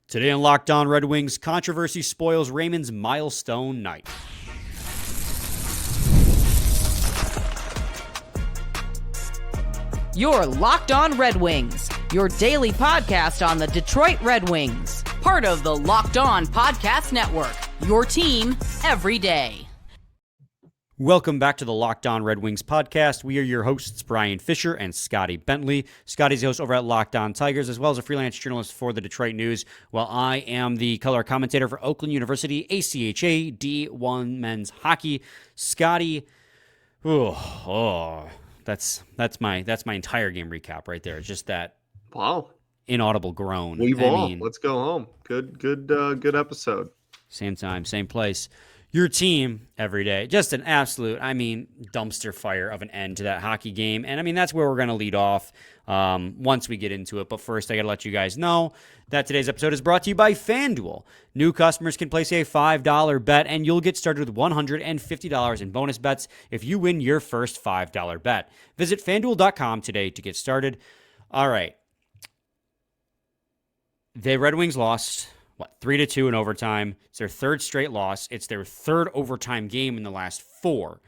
Today on Locked On Red Wings, controversy spoils Raymond's milestone night. You're Locked On Red Wings, your daily podcast on the Detroit Red Wings. Part of the Locked On Podcast Network, your team every day. Welcome back to the Locked On Red Wings podcast. We are your hosts, Brian Fisher and Scotty Bentley. Scotty's the host over at Locked On Tigers, as well as a freelance journalist for the Detroit News, while I am the color commentator for Oakland University, ACHA D1 men's hockey. Scotty, that's my entire game recap right there. Just that inaudible groan. Let's go home. Good episode. Same time, same place. Your team every day. Just an absolute, dumpster fire of an end to that hockey game. And that's where we're going to lead off once we get into it. But first, I got to let you guys know that today's episode is brought to you by FanDuel. New customers can place a $5 bet, and you'll get started with $150 in bonus bets if you win your first $5 bet. Visit FanDuel.com today to get started. All right. The Red Wings lost 3-2 in overtime. It's their third straight loss. It's their third overtime game in the last four.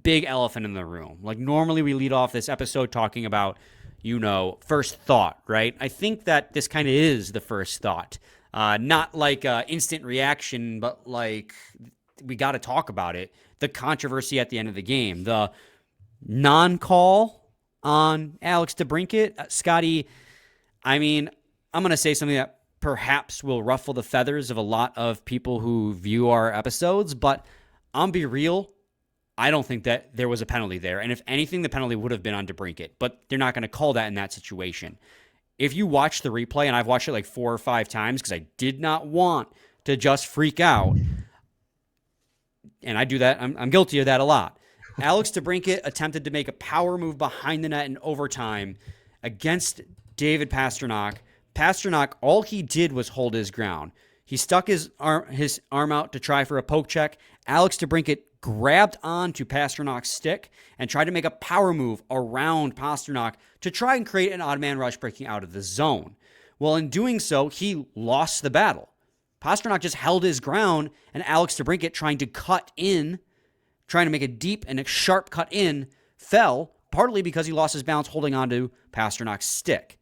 Big elephant in the room. Like, normally we lead off this episode talking about, first thought, right? I think that this kind of is the first thought. Not like instant reaction, but like we got to talk about it. The controversy at the end of the game. The non-call on Alex DeBrincat. Scotty, I'm going to say something that perhaps will ruffle the feathers of a lot of people who view our episodes, but I'll be real. I don't think that there was a penalty there. And if anything, the penalty would have been on DeBrincat, but they're not going to call that in that situation. If you watch the replay, and I've watched it like 4 or 5 times because I did not want to just freak out, and I do that. I'm guilty of that a lot. Alex DeBrincat attempted to make a power move behind the net in overtime against David Pastrnak. Pastrnak, all he did was hold his ground. He stuck his arm out to try for a poke check. Alex DeBrincat grabbed onto Pasternak's stick and tried to make a power move around Pastrnak to try and create an odd man rush breaking out of the zone. Well, in doing so, he lost the battle. Pastrnak just held his ground, and Alex DeBrincat, trying to make a deep and a sharp cut in, fell, partly because he lost his balance holding onto Pasternak's stick.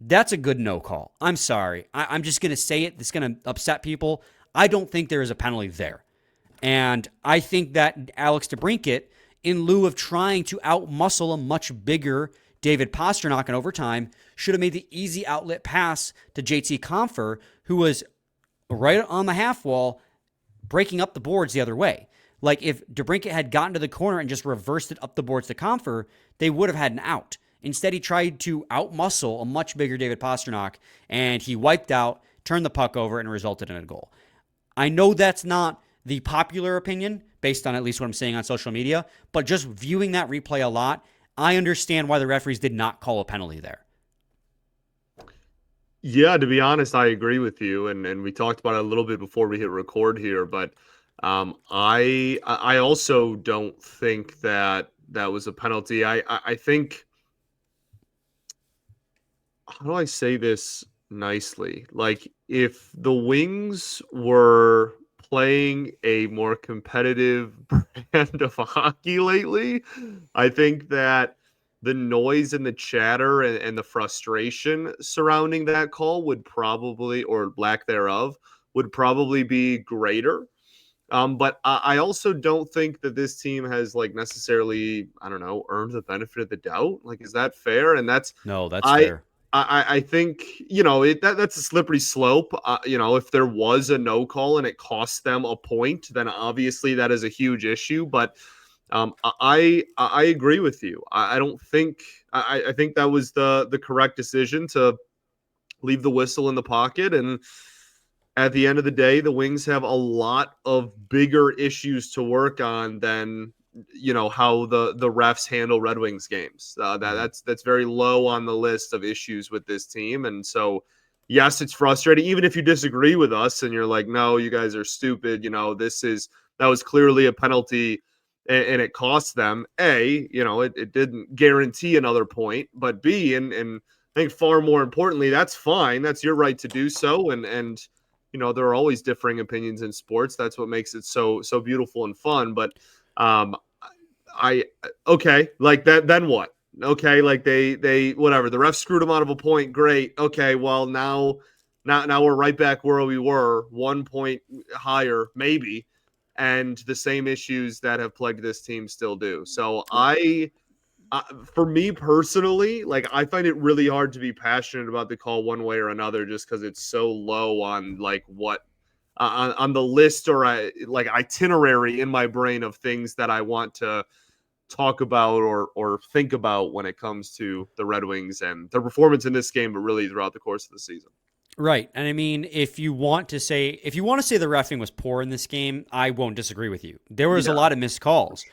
That's a good no call. I'm sorry. I'm just going to say it. This is going to upset people. I don't think there is a penalty there. And I think that Alex DeBrincat, in lieu of trying to outmuscle a much bigger David Pastrnak in overtime, should have made the easy outlet pass to JT Compher, who was right on the half wall, breaking up the boards the other way. Like, if DeBrincat had gotten to the corner and just reversed it up the boards to Compher, they would have had an out. Instead, he tried to outmuscle a much bigger David Pastrnak, and he wiped out, turned the puck over, and resulted in a goal. I know that's not the popular opinion, based on at least what I'm saying on social media, but just viewing that replay a lot, I understand why the referees did not call a penalty there. Yeah, to be honest, I agree with you, and we talked about it a little bit before we hit record here, but I also don't think that was a penalty. I think, how do I say this nicely? Like, if the Wings were playing a more competitive brand of hockey lately, I think that the noise and the chatter and the frustration surrounding that call would probably, or lack thereof, would probably be greater. But I also don't think that this team has necessarily, earned the benefit of the doubt. Like, is that fair? And that's fair. I think, that's a slippery slope. If there was a no call and it cost them a point, then obviously that is a huge issue. But I agree with you. I don't think I think that was the correct decision to leave the whistle in the pocket. And at the end of the day, the Wings have a lot of bigger issues to work on than how the refs handle Red Wings games. That's very low on the list of issues with this team. And so, yes, it's frustrating, even if you disagree with us and you're like, no, you guys are stupid. That was clearly a penalty and it cost them. A, it didn't guarantee another point, but B, and I think far more importantly, that's fine. That's your right to do so. And there are always differing opinions in sports. That's what makes it so beautiful and fun. But um, I okay, like that. Then what? Okay, like they whatever. The ref screwed them out of a point. Great. Okay, well now we're right back where we were, 1 point higher maybe, and the same issues that have plagued this team still do. So for me personally, like I find it really hard to be passionate about the call one way or another, just because it's so low on like what on the list or like itinerary in my brain of things that I want to talk about or think about when it comes to the Red Wings and their performance in this game, but really throughout the course of the season. Right. And I mean, if you want to say the reffing was poor in this game, I won't disagree with you. There was a lot of missed calls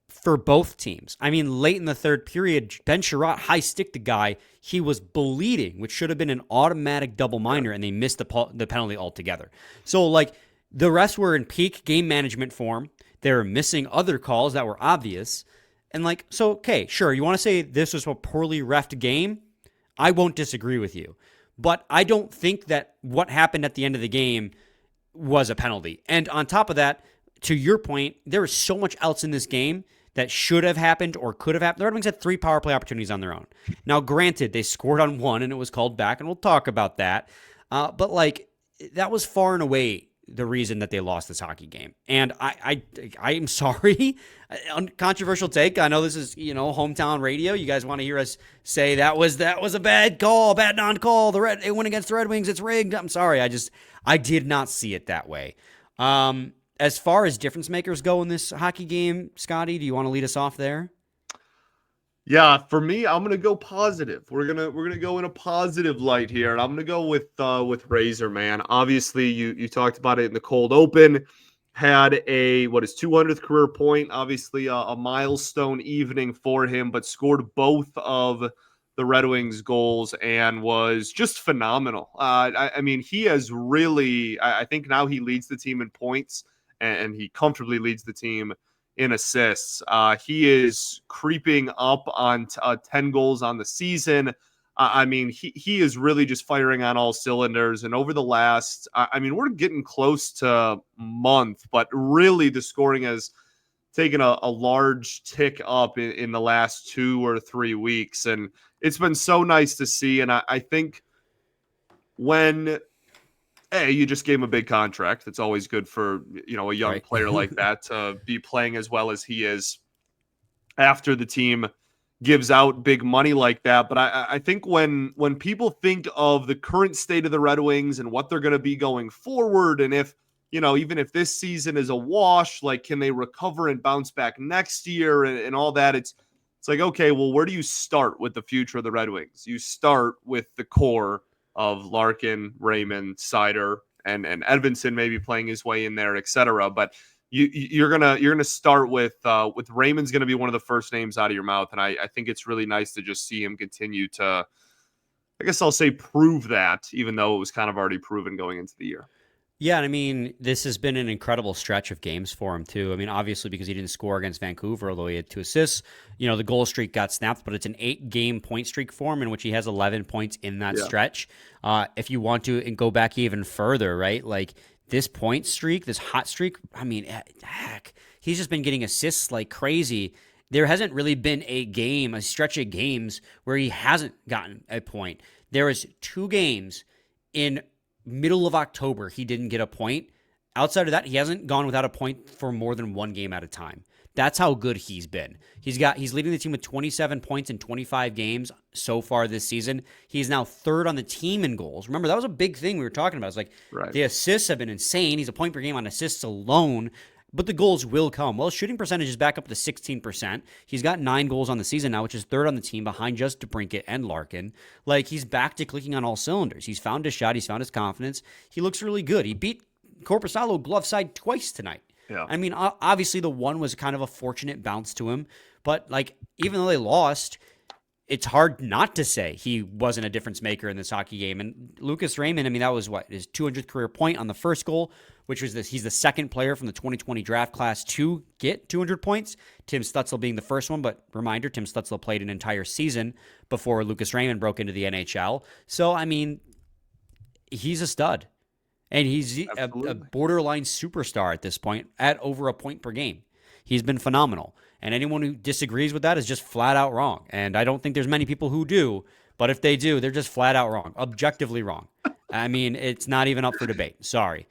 for both teams. I mean, late in the third period, Ben Sherratt high-sticked the guy. He was bleeding, which should have been an automatic double minor, and they missed the penalty altogether. So, like, the refs were in peak game management form. They were missing other calls that were obvious. And, like, so, okay, sure, you want to say this was a poorly reffed game? I won't disagree with you. But I don't think that what happened at the end of the game was a penalty. And on top of that, to your point, there was so much else in this game that should have happened or could have happened. The Red Wings had 3 power play opportunities on their own. Now, granted, they scored on 1 and it was called back, and we'll talk about that. But, like, that was far and away the reason that they lost this hockey game. And I am sorry. Controversial take. I know this is, hometown radio. You guys want to hear us say that was a bad call, bad non-call. It went against the Red Wings. It's rigged. I'm sorry. I did not see it that way. As far as difference makers go in this hockey game, Scotty, do you want to lead us off there? Yeah, for me, I'm gonna go positive. We're gonna go in a positive light here, and I'm gonna go with Razor, man. Obviously, you talked about it in the cold open. Had his 200th career point, obviously a milestone evening for him, but scored both of the Red Wings goals and was just phenomenal. I mean, he has really. I think now he leads the team in points, and he comfortably leads the team in assists. He is creeping up on 10 goals on the season. I mean, he is really just firing on all cylinders. And over the last, we're getting close to a month, but really the scoring has taken a large tick up in the last 2 or 3 weeks. And it's been so nice to see. And I think when you just gave him a big contract. That's always good for, a young player like that to be playing as well as he is after the team gives out big money like that. But I think when people think of the current state of the Red Wings and what they're going to be going forward, and if, even if this season is a wash, like, can they recover and bounce back next year and all that? It's like, okay, well, where do you start with the future of the Red Wings? You start with the core of Larkin, Raymond, Seider, and Edvinsson maybe playing his way in there, etc. But you're gonna start with Raymond's gonna be one of the first names out of your mouth, and I think it's really nice to just see him continue to, I guess I'll say, prove that, even though it was kind of already proven going into the year. Yeah, and I mean, this has been an incredible stretch of games for him, too. I mean, obviously, because he didn't score against Vancouver, although he had 2 assists, the goal streak got snapped, but it's an 8-game point streak for him in which he has 11 points in that stretch. If you want to go back even further, right, like this point streak, this hot streak, I mean, heck, he's just been getting assists like crazy. There hasn't really been a stretch of games where he hasn't gotten a point. There was 2 games in middle of October he didn't get a point. Outside of that, he hasn't gone without a point for more than 1 game at a time. That's how good he's been. He's leading the team with 27 points in 25 games so far this season. He's now 3rd on the team in goals. Remember, that was a big thing we were talking about. It's like the assists have been insane. He's a point per game on assists alone, but the goals will come. Well, shooting percentage is back up to 16%. He's got 9 goals on the season now, which is 3rd on the team behind just DeBrincat and Larkin. Like, he's back to clicking on all cylinders. He's found his shot. He's found his confidence. He looks really good. He beat Korpisalo glove side twice tonight. Yeah. I mean, obviously the one was kind of a fortunate bounce to him, but like, even though they lost, it's hard not to say he wasn't a difference maker in this hockey game. And Lucas Raymond, I mean, that was his 200th career point on the first goal. which was this. He's the second player from the 2020 draft class to get 200 points. Tim Stutzel being the first one, but reminder, Tim Stutzel played an entire season before Lucas Raymond broke into the NHL. So, I mean, he's a stud. And he's a borderline superstar at this point at over a point per game. He's been phenomenal. And anyone who disagrees with that is just flat out wrong. And I don't think there's many people who do, but if they do, they're just flat out wrong, objectively wrong. I mean, it's not even up for debate. Sorry.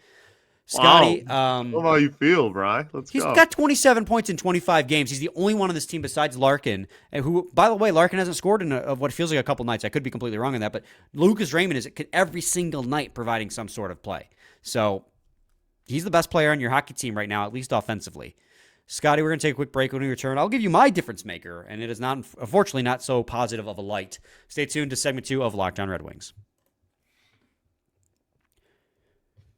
Scotty. Wow. How you feel, Bri? He's got 27 points in 25 games. He's the only one on this team besides Larkin, who, by the way, Larkin hasn't scored in what feels like a couple nights. I could be completely wrong on that, but Lucas Raymond is every single night providing some sort of play. So he's the best player on your hockey team right now, at least offensively. Scotty, we're going to take a quick break. When we return, I'll give you my difference maker, and it is not, unfortunately, not so positive of a light. Stay tuned to segment 2 of Locked On Red Wings.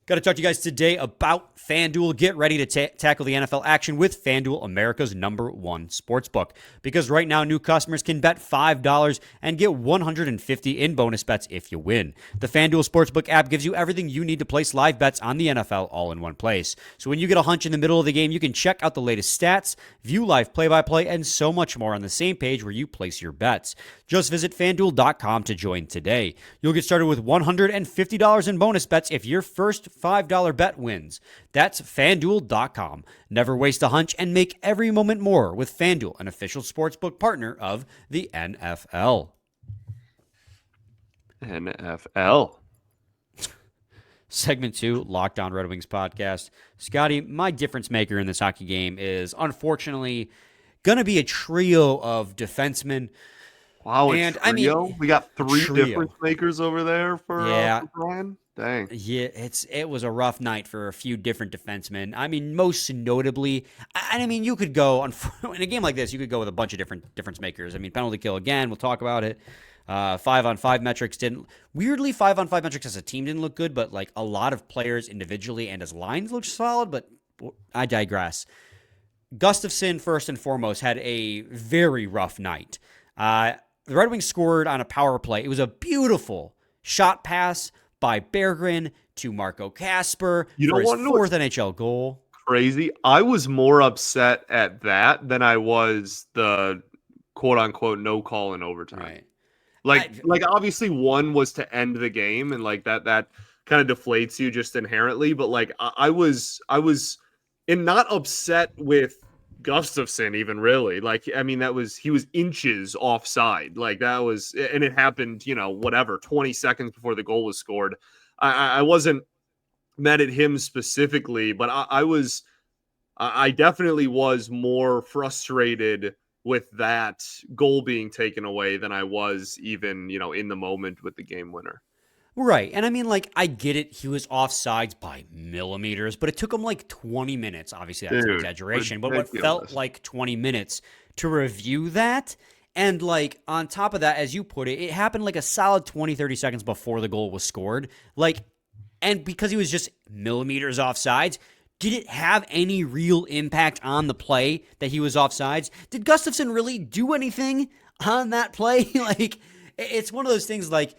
Got to talk to you guys today about FanDuel. Get ready to tackle the NFL action with FanDuel, America's #1 sportsbook. Because right now, new customers can bet $5 and get $150 in bonus bets if you win. The FanDuel Sportsbook app gives you everything you need to place live bets on the NFL all in one place. So when you get a hunch in the middle of the game, you can check out the latest stats, view live play-by-play, and so much more on the same page where you place your bets. Just visit FanDuel.com to join today. You'll get started with $150 in bonus bets if your first $5 bet wins. That's FanDuel.com. Never waste a hunch and make every moment more with FanDuel, an official sportsbook partner of the NFL. NFL. Segment 2, Locked On Red Wings podcast. Scotty, my difference maker in this hockey game is unfortunately going to be a trio of defensemen. Wow, and trio? I mean, we got 3 difference makers over there for Brian. Dang. Yeah, it was a rough night for a few different defensemen. I mean, most notably, I mean, you could go in a game like this. You could go with a bunch of different difference makers. I mean, penalty kill again. We'll talk about it. 5-on-5 metrics didn't. Weirdly, 5-on-5 metrics as a team didn't look good, but like a lot of players individually and as lines looked solid. But I digress. Gustafsson, first and foremost, had a very rough night. The Red Wings scored on a power play. It was a beautiful shot pass by Berggren to Marco Kasper for his 4th NHL goal. Crazy. I was more upset at that than I was the quote-unquote no call in overtime. Right. Like obviously one was to end the game, and like that kind of deflates you just inherently. But like I was not upset with Gustafsson even really. Like, I mean, he was inches offside. Like that was, and it happened, 20 seconds before the goal was scored. I wasn't mad at him specifically, but I definitely was more frustrated with that goal being taken away than I was even, in the moment with the game winner. Right. And I mean, like, I get it. He was offsides by millimeters, but it took him like 20 minutes. Obviously, that's an exaggeration, but what felt like 20 minutes to review that. And like, on top of that, as you put it, it happened like a solid 20, 30 seconds before the goal was scored. Like, and because he was just millimeters offsides, did it have any real impact on the play that he was offsides? Did Gustafsson really do anything on that play? Like, it's one of those things like,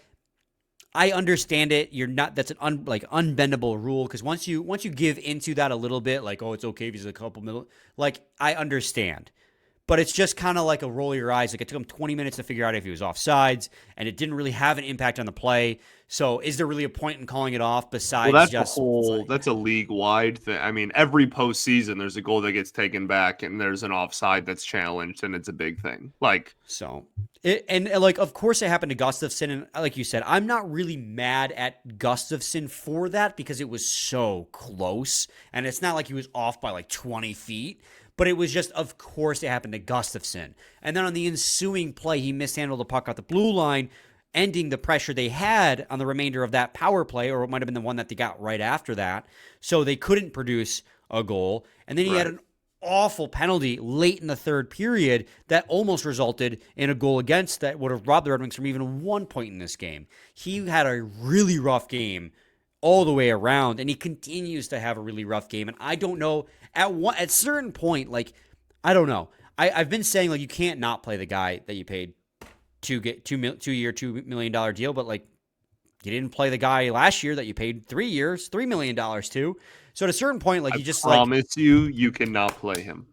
I understand it. That's an unbendable rule, because once you give into that a little bit, like, oh, it's okay if he's a couple minutes, like, I understand. But it's just kind of like a roll your eyes. Like, it took him 20 minutes to figure out if he was offsides, and it didn't really have an impact on the play. So is there really a point in calling it off besides that's a league-wide thing. I mean, every postseason there's a goal that gets taken back and there's an offside that's challenged, and it's a big thing. Like, so of course it happened to Gustafsson, and like you said, I'm not really mad at Gustafsson for that because it was so close, and it's not like he was off by like 20 feet. But it was just, of course, it happened to Gustafsson. And then on the ensuing play, he mishandled the puck at the blue line, ending the pressure they had on the remainder of that power play, or it might have been the one that they got right after that. So they couldn't produce a goal. And then he had an awful penalty late in the third period that almost resulted in a goal against that would have robbed the Red Wings from even 1 point in this game. He had a really rough game all the way around, and he continues to have a really rough game. And I don't know, at certain point, like, I don't know. I've been saying, like, you can't not play the guy that you paid to get $2 million deal, but like, you didn't play the guy last year that you paid 3 years, $3 million to. So at a certain point, like, I you just promise you cannot play him.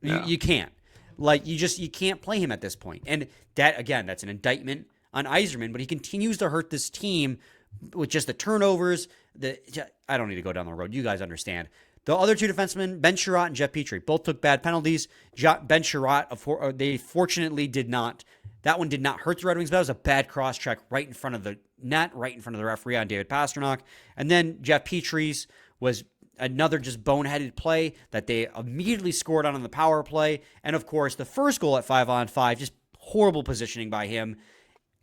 You can't. Like, you can't play him at this point. And that, again, that's an indictment on Yzerman, but he continues to hurt this team with just the turnovers. I don't need to go down the road. You guys understand. The other two defensemen, Ben Sherratt and Jeff Petrie, both took bad penalties. Ben Sherratt, they fortunately did not. That one did not hurt the Red Wings, but that was a bad cross-check right in front of the net, right in front of the referee on David Pastrnak. And then Jeff Petrie's was another just boneheaded play that they immediately scored on the power play. And, of course, the first goal at 5-on-5, just horrible positioning by him.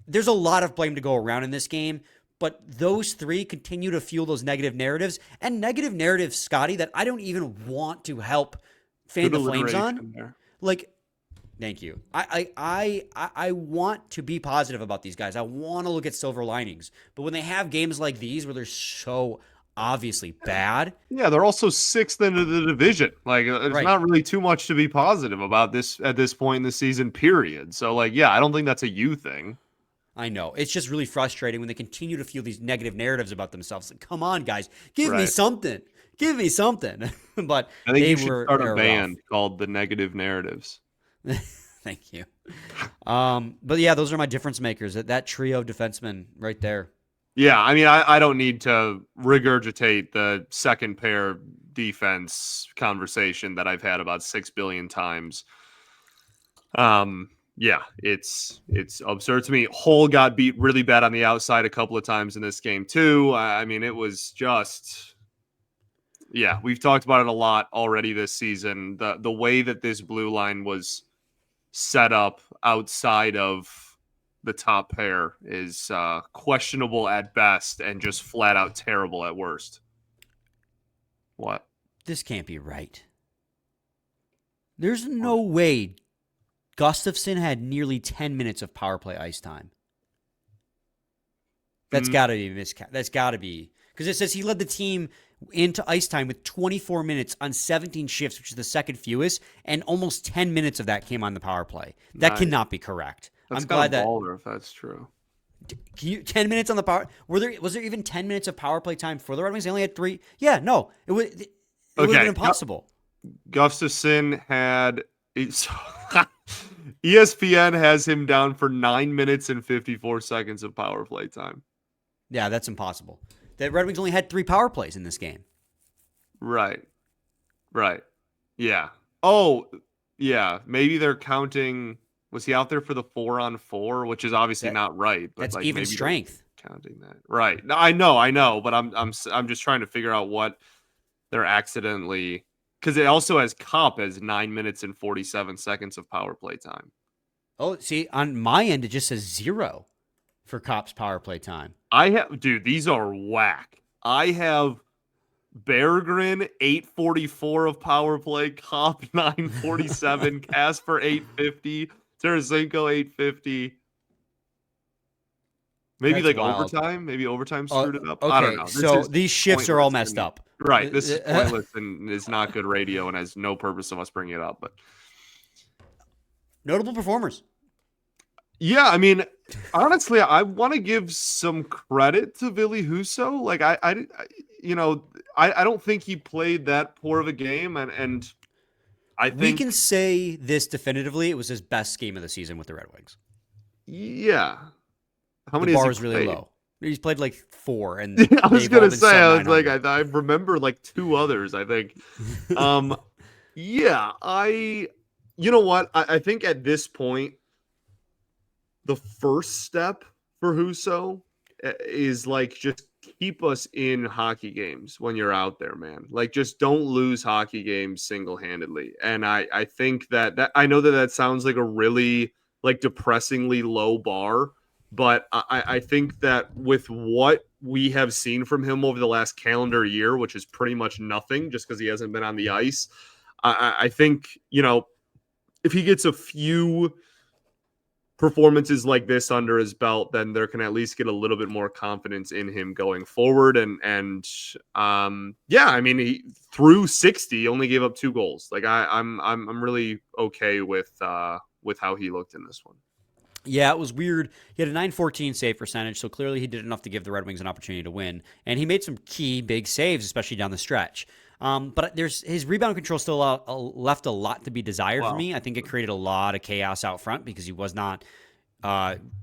There's a lot of blame to go around in this game, but those three continue to fuel those negative narratives. And negative narratives, Scotty, that I don't even want to help fan the flames on. There. Like, thank you. I want to be positive about these guys. I want to look at silver linings. But when they have games like these where they're so obviously bad. Yeah, they're also 6th into the division. Like, there's not really too much to be positive about this at this point in the season, period. So, like, yeah, I don't think that's a you thing. I know. It's just really frustrating when they continue to fuel these negative narratives about themselves. Like, come on, guys. Give me something. Give me something. But I think you should start a band called The Negative Narratives. Thank you. But, yeah, those are my difference makers. That trio of defensemen right there. Yeah, I mean, I don't need to regurgitate the second pair defense conversation that I've had about 6 billion times. Yeah, it's absurd to me. Hull got beat really bad on the outside a couple of times in this game too. I mean, it was just, yeah, we've talked about it a lot already this season. The way that this blue line was set up outside of the top pair is questionable at best and just flat out terrible at worst. What? This can't be right. There's no way Gustafsson had nearly 10 minutes of power play ice time. That's got to be That's got to be, because it says he led the team into ice time with 24 minutes on 17 shifts, which is the second fewest, and almost 10 minutes of that came on the power play. That cannot be correct. That's I'm glad that baller if that's true. 10 minutes on the power. Was there even 10 minutes of power play time for the Red Wings? They only had 3. Yeah, no, it would have been impossible. Gustafsson had ESPN has him down for 9 minutes and 54 seconds of power play time. Yeah, that's impossible. The Red Wings only had 3 power plays in this game. Right. Yeah. Oh, yeah. Maybe they're counting. Was he out there for the 4-on-4, which is obviously not right? But that's like even strength. Counting that, right? No, I know, but I'm just trying to figure out what they're accidentally, because it also has Kopp as 9 minutes and 47 seconds of power play time. Oh, see, on my end it just says 0 for Kopp's power play time. Dude, these are whack. I have Berggren 844 of power play, Kopp 947, Casper 850. Tarasenko 850. Maybe that's like wild. Overtime. Maybe overtime screwed it up. Okay, I don't know. So these shifts are all messed up. Right. This is pointless and is not good radio and has no purpose of us bringing it up. But notable performers. Yeah, I mean, honestly, I want to give some credit to Ville Husso. Like I don't think he played that poor of a game, and I think we can say this definitively. It was his best game of the season with the Red Wings. Yeah. How many? The bar is really low. He's played like 4, and I was gonna say, I was like, I remember like 2 others. I think. Yeah, you know what? I think at this point, the first step for Husso is like just keep us in hockey games when you're out there, man. Like, just don't lose hockey games single-handedly. And I think that I know that sounds like a really like depressingly low bar, but I think that with what we have seen from him over the last calendar year, which is pretty much nothing just because he hasn't been on the ice, I think, if he gets a few performances like this under his belt, then there can at least get a little bit more confidence in him going forward. And yeah, I mean, he through 60 only gave up 2 goals. Like I'm really okay with how he looked in this one. Yeah, it was weird. He had a 914 save percentage, so clearly he did enough to give the Red Wings an opportunity to win. And he made some key big saves, especially down the stretch. But his rebound control still left a lot to be desired for Wow. me. I think it created a lot of chaos out front because he was not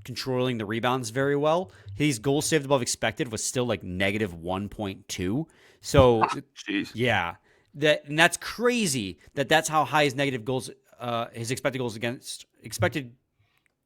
controlling the rebounds very well. His goals saved above expected was still like negative 1.2. So, Jeez. yeah, that's crazy that's how high his negative goals, his expected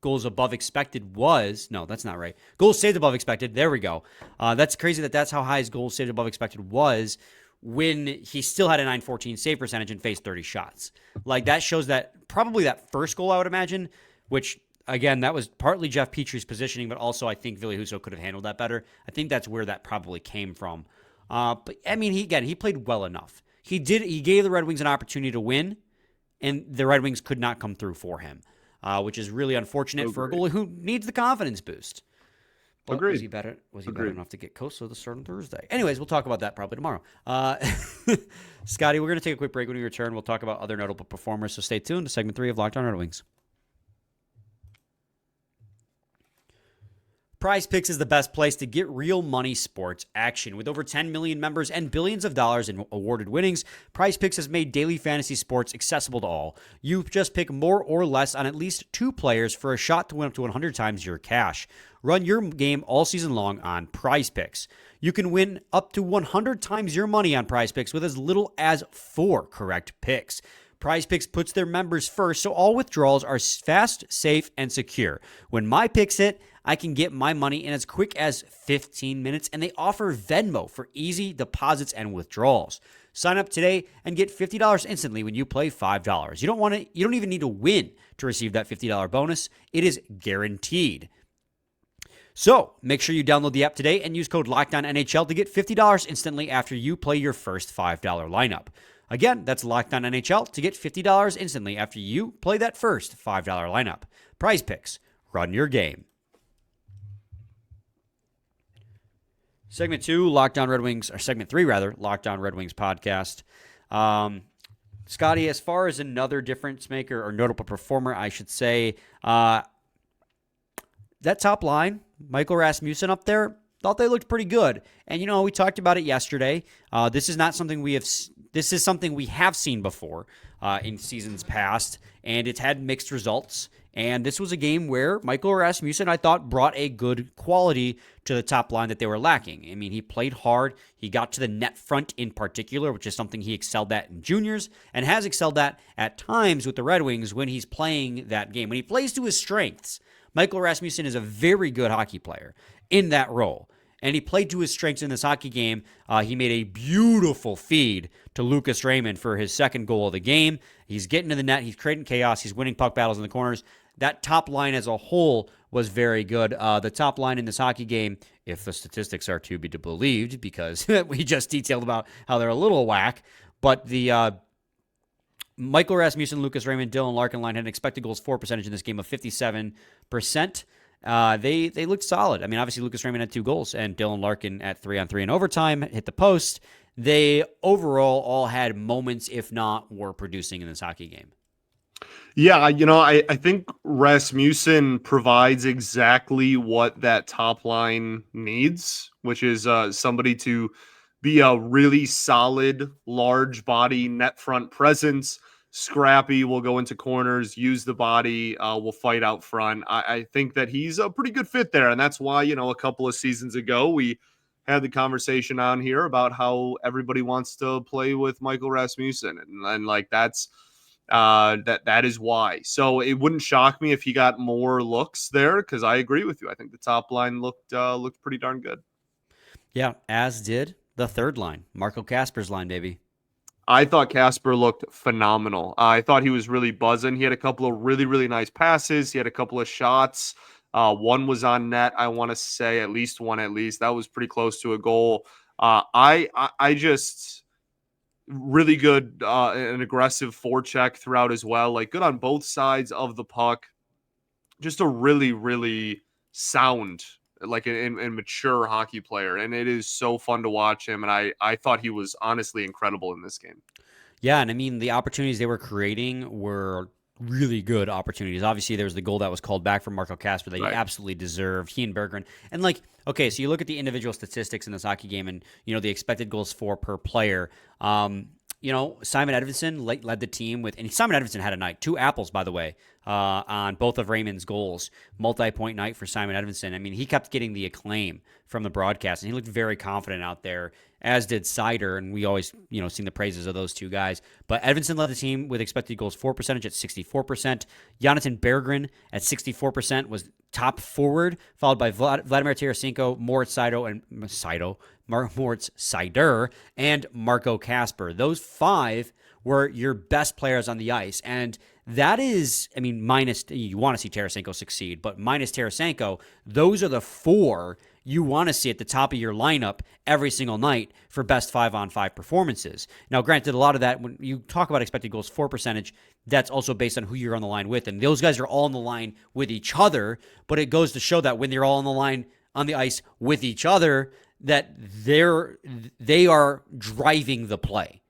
goals above expected was. No, that's not right. Goals saved above expected. There we go. That's crazy that's how high his goals saved above expected was when he still had a 914 save percentage and faced 30 shots. Like that shows that probably that first goal, I would imagine, which again, that was partly Jeff Petry's positioning, but also I think Ville Husso could have handled that better. I think that's where that probably came from. But I mean, he played well enough. He gave the Red Wings an opportunity to win, and the Red Wings could not come through for him. Which is really unfortunate for a goalie who needs the confidence boost. But Agreed. was he better enough to get Costa to start on Thursday? Anyways, we'll talk about that probably tomorrow. Scotty, we're going to take a quick break. When we return, we'll talk about other notable performers. So stay tuned to segment 3 of Locked On Red Wings. Prize Picks is the best place to get real money sports action. With over 10 million members and billions of dollars in awarded winnings, Prize Picks has made daily fantasy sports accessible to all. You just pick more or less on at least 2 players for a shot to win up to 100 times your cash. Run your game all season long on Prize Picks. You can win up to 100 times your money on Prize Picks with as little as 4 correct picks. Prize Picks puts their members first, so all withdrawals are fast, safe, and secure. When my picks hit, I can get my money in as quick as 15 minutes, and they offer Venmo for easy deposits and withdrawals. Sign up today and get $50 instantly when you play $5. You don't even need to win to receive that $50 bonus. It is guaranteed. So make sure you download the app today and use code LOCKEDONNHL to get $50 instantly after you play your first $5 lineup. Again, that's LOCKEDONNHL to get $50 instantly after you play that first $5 lineup. Prize Picks. Run your game. Segment 2, Locked On Red Wings, or segment 3 rather, Locked On Red Wings podcast. Scotty, as far as another difference maker or notable performer, I should say, that top line, Michael Rasmussen up there, thought they looked pretty good. And we talked about it yesterday. This is not something this is something we have seen before in seasons past, and it's had mixed results. And this was a game where Michael Rasmussen, I thought, brought a good quality to the top line that they were lacking. I mean, he played hard. He got to the net front in particular, which is something he excelled at in juniors and has excelled at times with the Red Wings when he's playing that game. When he plays to his strengths, Michael Rasmussen is a very good hockey player in that role. And he played to his strengths in this hockey game. He made a beautiful feed to Lucas Raymond for his second goal of the game. He's getting to the net. He's creating chaos. He's winning puck battles in the corners. That top line as a whole was very good. The top line in this hockey game, if the statistics are to be believed, because we just detailed about how they're a little whack, but the Michael Rasmussen, Lucas Raymond, Dylan Larkin line had an expected goals for percentage in this game of 57%. They looked solid. I mean, obviously Lucas Raymond had 2 goals, and Dylan Larkin at 3-on-3 in overtime hit the post. They overall all had moments, if not were producing in this hockey game. Yeah, I think Rasmussen provides exactly what that top line needs, which is somebody to be a really solid, large body net front presence, scrappy, will go into corners, use the body, will fight out front. I think that he's a pretty good fit there, and that's why, a couple of seasons ago, we had the conversation on here about how everybody wants to play with Michael Rasmussen, and like that's that is why. So it wouldn't shock me if he got more looks there, because I agree with you. I think the top line looked pretty darn good. Yeah, as did the third line, Marco Kasper's line, baby. I thought Kasper looked phenomenal. I thought he was really buzzing. He had a couple of really, really nice passes. He had a couple of shots. One was on net, I want to say, at least one. That was pretty close to a goal. I just really good and aggressive forecheck throughout as well. Like good on both sides of the puck. Just a really, really sound, like and mature hockey player. And it is so fun to watch him. And I thought he was honestly incredible in this game. Yeah, and I mean, the opportunities they were creating were really good opportunities. Obviously, there was the goal that was called back from Marco Kasper that he Right. absolutely deserved. He and Berggren. And like, okay, so you look at the individual statistics in this hockey game and, the expected goals for per player. Simon Edvinsson led the team with, and Simon Edvinsson had a night. 2 apples, by the way, on both of Raymond's goals. Multi-point night for Simon Edvinsson. I mean, he kept getting the acclaim from the broadcast, and he looked very confident out there, as did Seider, and we always, sing the praises of those 2 guys. But Edvinsson led the team with expected goals for percentage at 64%. Jonathan Berggren at 64% was top forward, followed by Vladimir Tarasenko, Moritz Seider, and Marco Kasper. Those 5 were your best players on the ice. And that is, minus, you want to see Tarasenko succeed, but minus Tarasenko, those are the 4 you want to see at the top of your lineup every single night for best 5-on-5 performances. Now, granted, a lot of that, when you talk about expected goals for percentage, that's also based on who you're on the line with. And those guys are all on the line with each other, but it goes to show that when they're all on the line on the ice with each other, that they are driving the play.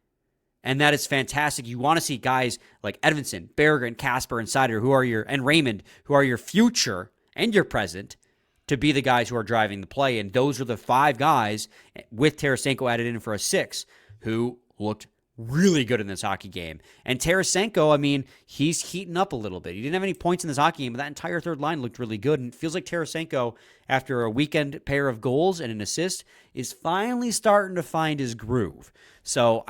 And that is fantastic. You want to see guys like Edvinsson, Berggren, Kasper, and Seider, and Raymond, who are your future and your present, to be the guys who are driving the play. And those are the 5 guys, with Tarasenko added in for a 6, who looked really good in this hockey game. And Tarasenko, he's heating up a little bit. He didn't have any points in this hockey game, but that entire third line looked really good. And it feels like Tarasenko, after a weekend pair of goals and an assist, is finally starting to find his groove. So,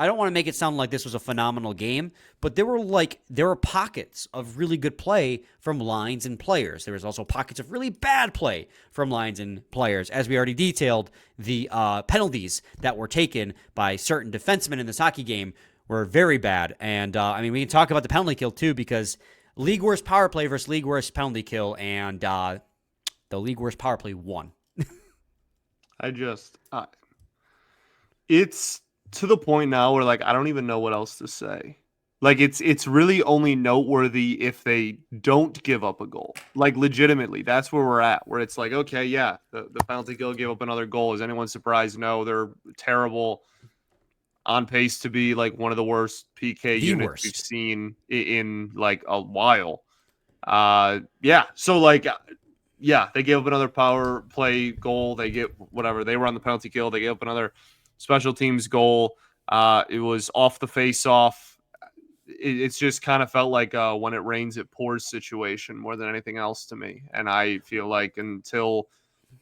I don't want to make it sound like this was a phenomenal game, but there were pockets of really good play from lines and players. There was also pockets of really bad play from lines and players. As we already detailed, the penalties that were taken by certain defensemen in this hockey game were very bad. And, we can talk about the penalty kill, too, because league worst power play versus league worst penalty kill, and the league worst power play won. It's to the point now where I don't even know what else to say. It's really only noteworthy if they don't give up a goal. Legitimately, that's where we're at, where it's okay, yeah, the penalty kill gave up another goal. Is anyone surprised? No, they're terrible, on pace to be one of the worst PK units we've seen in a while. So they gave up another power play goal. They get whatever. They were on the penalty kill. They gave up another special teams goal. It was off the face-off. It's just kind of felt like when it rains, it pours situation more than anything else to me. And I feel like until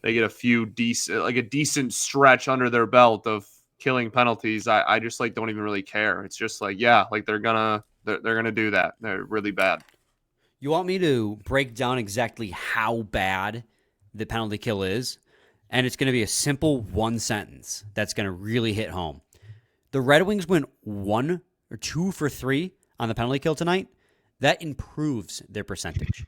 they get a decent stretch under their belt of killing penalties, I just don't even really care. It's just they're gonna do that. They're really bad. You want me to break down exactly how bad the penalty kill is? And it's going to be a simple 1 sentence that's going to really hit home. The Red Wings went 1 or 2 for 3 on the penalty kill tonight. That improves their percentage.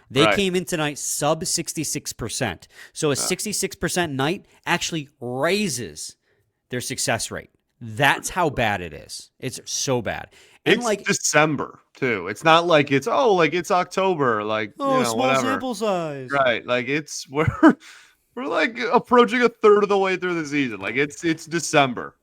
They came in tonight sub 66%. So a 66% night actually raises their success rate. That's how bad it is. It's so bad. And it's December too. It's not it's October. small whatever. Sample size. Right. We're approaching a third of the way through the season. It's December.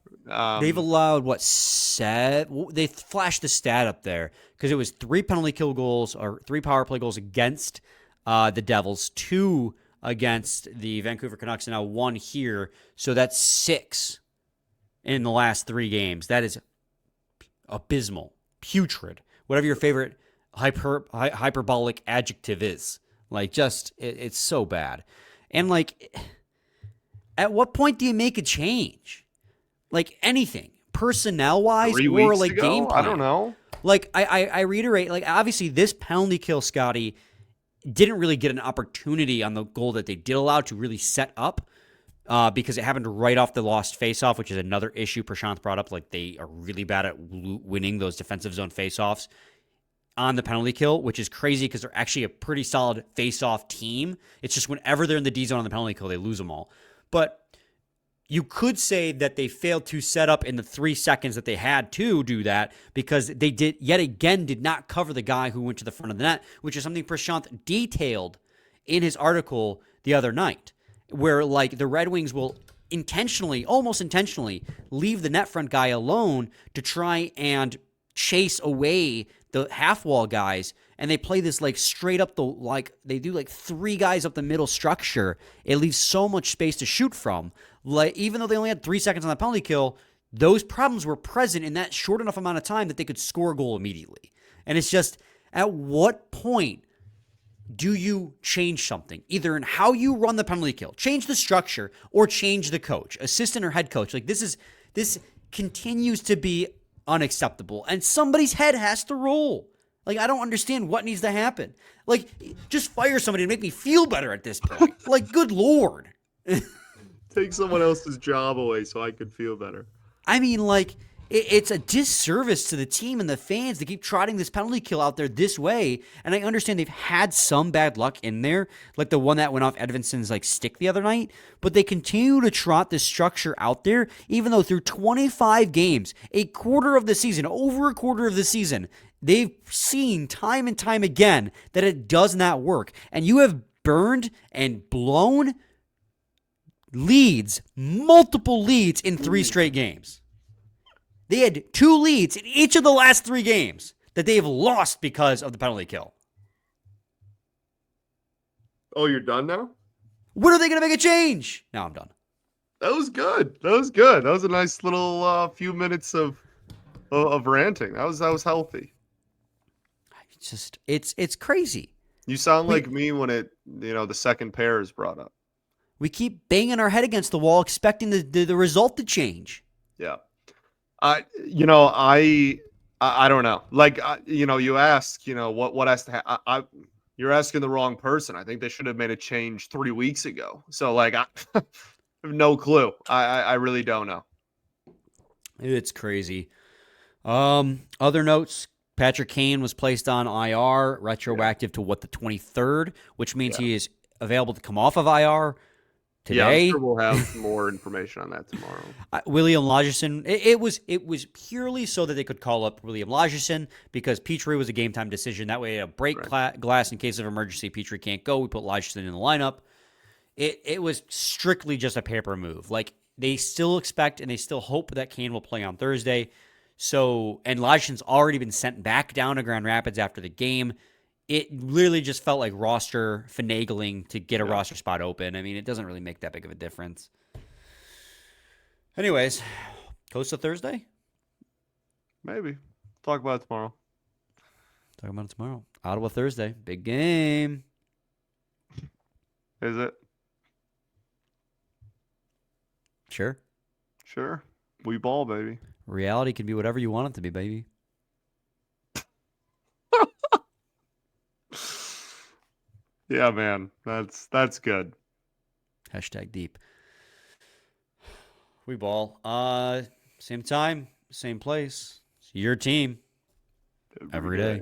They've allowed 7? They flashed the stat up there because it was 3 penalty kill goals or 3 power play goals against the Devils, 2 against the Vancouver Canucks, and now 1 here. So that's 6 in the last 3 games. That is abysmal, putrid, whatever your favorite hyperbolic adjective is. It's so bad. And at what point do you make a change? Anything, personnel-wise 3 or weeks ago? game plan? I don't know. I reiterate, obviously this penalty kill, Scotty, didn't really get an opportunity on the goal that they did allow to really set up because it happened right off the lost faceoff, which is another issue Prashant brought up. They are really bad at winning those defensive zone faceoffs on the penalty kill, which is crazy because they're actually a pretty solid face-off team. It's just whenever they're in the D zone on the penalty kill, they lose them all. But you could say that they failed to set up in the 3 seconds that they had to do that because they did not cover the guy who went to the front of the net, which is something Prashant detailed in his article the other night, where the Red Wings will almost intentionally leave the net front guy alone to try and chase away the half wall guys, and they play this like straight up they do like 3 guys up the middle structure. It leaves so much space to shoot from. Like, even though they only had 3 seconds on the penalty kill, those problems were present in that short enough amount of time that they could score a goal immediately. And it's just, at what point do you change something? Either in how you run the penalty kill, change the structure, or change the coach, assistant or head coach. Like, this continues to be unacceptable, and somebody's head has to roll. Like, I don't understand what needs to happen. Like, just fire somebody to make me feel better at this point. Like, good Lord. Take someone else's job away so I could feel better. I mean, like, it's a disservice to the team and the fans to keep trotting this penalty kill out there this way. And I understand they've had some bad luck in there, like the one that went off Edvinson's like stick the other night. But they continue to trot this structure out there, even though through 25 games, a quarter of the season, over a quarter of the season, they've seen time and time again that it does not work. And you have burned and blown leads, multiple leads in 3 straight games. They had 2 leads in each of the last 3 games that they've lost because of the penalty kill. Oh, you're done now? When are they going to make a change? Now I'm done. That was good. That was a nice little few minutes of ranting. That was healthy. It's crazy. You sound like me when the second pair is brought up. We keep banging our head against the wall, expecting the result to change. Yeah. I don't know. Like, you ask, what has to happen. You're asking the wrong person. I think they should have made a change 3 weeks ago. So, like, I have no clue. I really don't know. It's crazy. Other notes, Patrick Kane was placed on IR, retroactive to the 23rd, which means he is available to come off of IR today. Yeah, I'm sure we'll have more information on that tomorrow. William Lagesson, it was purely so that they could call up William Lagesson because Petrie was a game time decision. That way, a break glass in case of emergency. Petrie can't go. We put Lagesson in the lineup. It was strictly just a paper move. Like, they still expect and they still hope that Kane will play on Thursday. So, and Lagesson's already been sent back down to Grand Rapids after the game. It literally just felt like roster finagling to get a roster spot open. I mean, it doesn't really make that big of a difference. Anyways, goes to Thursday? Maybe. Talk about it tomorrow. Talk about it tomorrow. Ottawa Thursday. Big game. Is it? Sure. Sure. We ball, baby. Reality can be whatever you want it to be, baby. Yeah, man. That's good. Hashtag deep. We ball. Same time, same place. It's your team. Every day.